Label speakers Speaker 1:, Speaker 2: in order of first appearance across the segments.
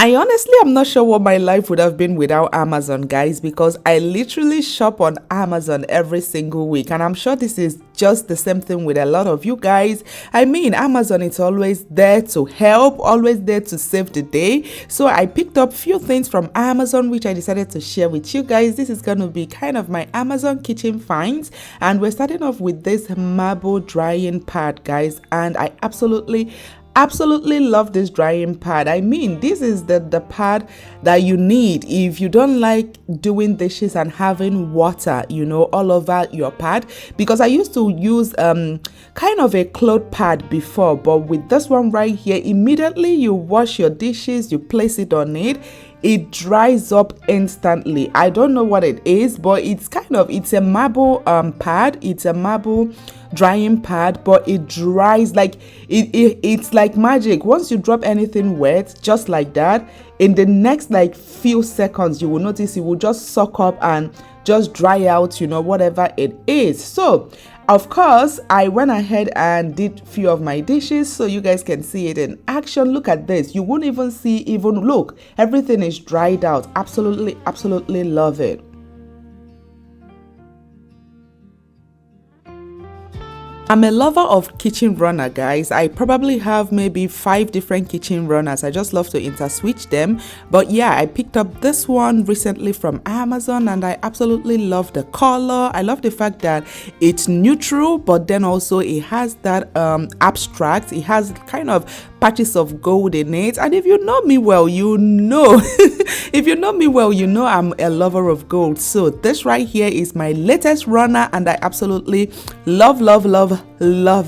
Speaker 1: I honestly am not sure what my life would have been without Amazon, guys, because I literally shop on Amazon every single week. And I'm sure this is just the same thing with a lot of you guys. I mean, Amazon is always there to help, always there to save the day. So I picked up few things from Amazon, which I decided to share with you guys. This is going to be kind of my Amazon kitchen finds. And we're starting off with this marble drying pad, guys. And I absolutely love this drying pad. I mean, this is the pad that you need if you don't like doing dishes and having water, all over your pad. Because I used to use kind of a cloth pad before, but with this one right here, immediately you wash your dishes, you place it on it dries up instantly. I don't know what it is, but it's a marble pad. It's a marble drying pad, but it dries like it's like magic. Once you drop anything wet just like that, in the next like few seconds you will notice it will just suck up and just dry out, whatever it is. So of course, I went ahead and did few of my dishes so you guys can see it in action. Look at this. You won't even look. Everything is dried out. Absolutely love it. I'm a lover of kitchen runner, guys. I probably have maybe 5 different kitchen runners. I just love to interswitch them. But yeah, I picked up this one recently from Amazon and I absolutely love the color. I love the fact that it's neutral, but then also it has that abstract. It has kind of patches of gold in it. And if you know me well, if you know me well, I'm a lover of gold. So this right here is my latest runner and I absolutely love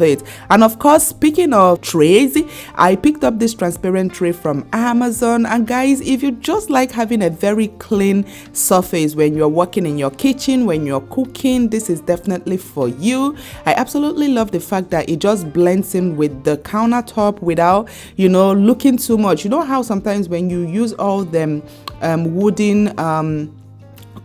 Speaker 1: it. And of course, speaking of trays, I picked up this transparent tray from Amazon. And guys, if you just like having a very clean surface when you're working in your kitchen, when you're cooking, this is definitely for you. I absolutely love the fact that it just blends in with the countertop without looking too much. You know how sometimes when you use all them wooden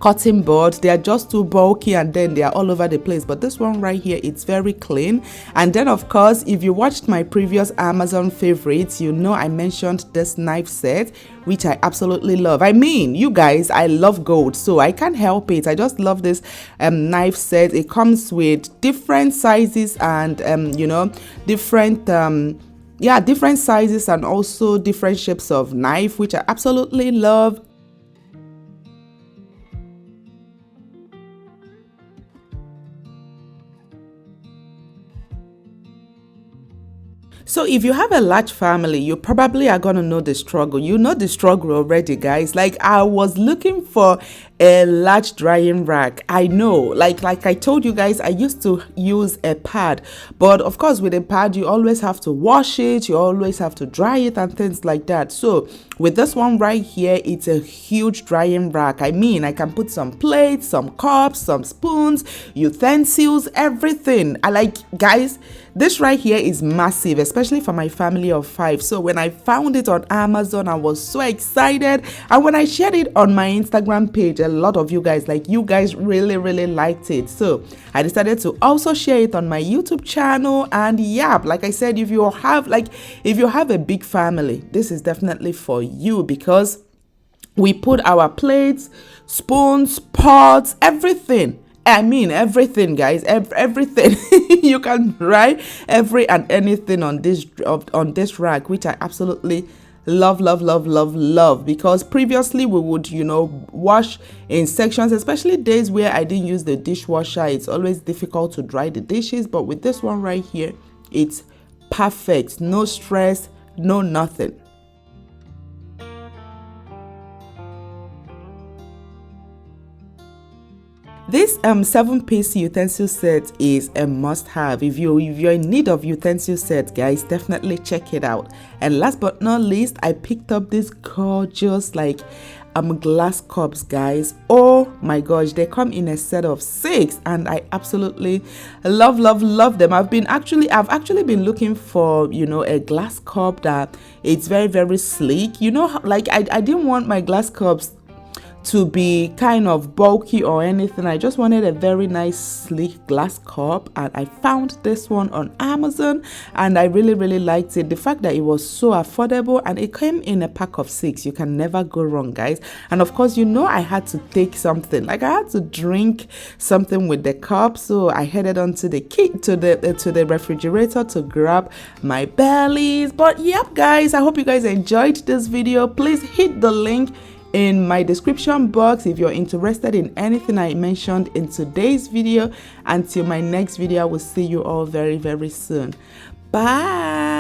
Speaker 1: cutting boards, they are just too bulky and then they are all over the place. But this one right here, it's very clean. And then of course, if you watched my previous Amazon favorites, I mentioned this knife set, which I absolutely love. I mean, you guys, I love gold, so I can't help it. I just love this knife set. It comes with different sizes and different sizes and also different shapes of knife, which I absolutely love. So if you have a large family, you probably are going to know the struggle. You know the struggle already, guys. Like, I was looking for a large drying rack. I know, like I told you guys, I used to use a pad, but of course with a pad you always have to wash it, you always have to dry it and things like that. So with this one right here, it's a huge drying rack. I mean, I can put some plates, some cups, some spoons, utensils, everything. Guys, this right here is massive, especially for my family of 5. So when I found it on Amazon, I was so excited. And when I shared it on my Instagram page, a lot of you guys, really liked it. So I decided to also share it on my YouTube channel. And yeah, like I said, if you have a big family, this is definitely for you, because we put our plates, spoons, pots, everything. I mean, everything, guys, everything. You can write every and anything on this rack, which I absolutely love, because previously we would wash in sections, especially days where I didn't use the dishwasher. It's always difficult to dry the dishes, but with this one right here, it's perfect. No stress, no nothing. This 7-piece utensil set is a must-have. If you're in need of utensil set, guys, definitely check it out. And last but not least, I picked up this gorgeous glass cups, guys. Oh my gosh, they come in a set of 6 and I absolutely love them. I've actually been looking for a glass cup that it's very sleek. I didn't want my glass cups to be kind of bulky or anything. I just wanted a very nice sleek glass cup, and I found this one on Amazon, and I really liked it. The fact that it was so affordable, and it came in a pack of 6. You can never go wrong, guys. And of course, you know, I had to take something, like I had to drink something with the cup, so I headed on to the to the refrigerator to grab my bellies. But yep, guys, I hope you guys enjoyed this video. Please hit the link in my description box if you're interested in anything I mentioned in today's video. Until my next video, I will see you all very soon. Bye.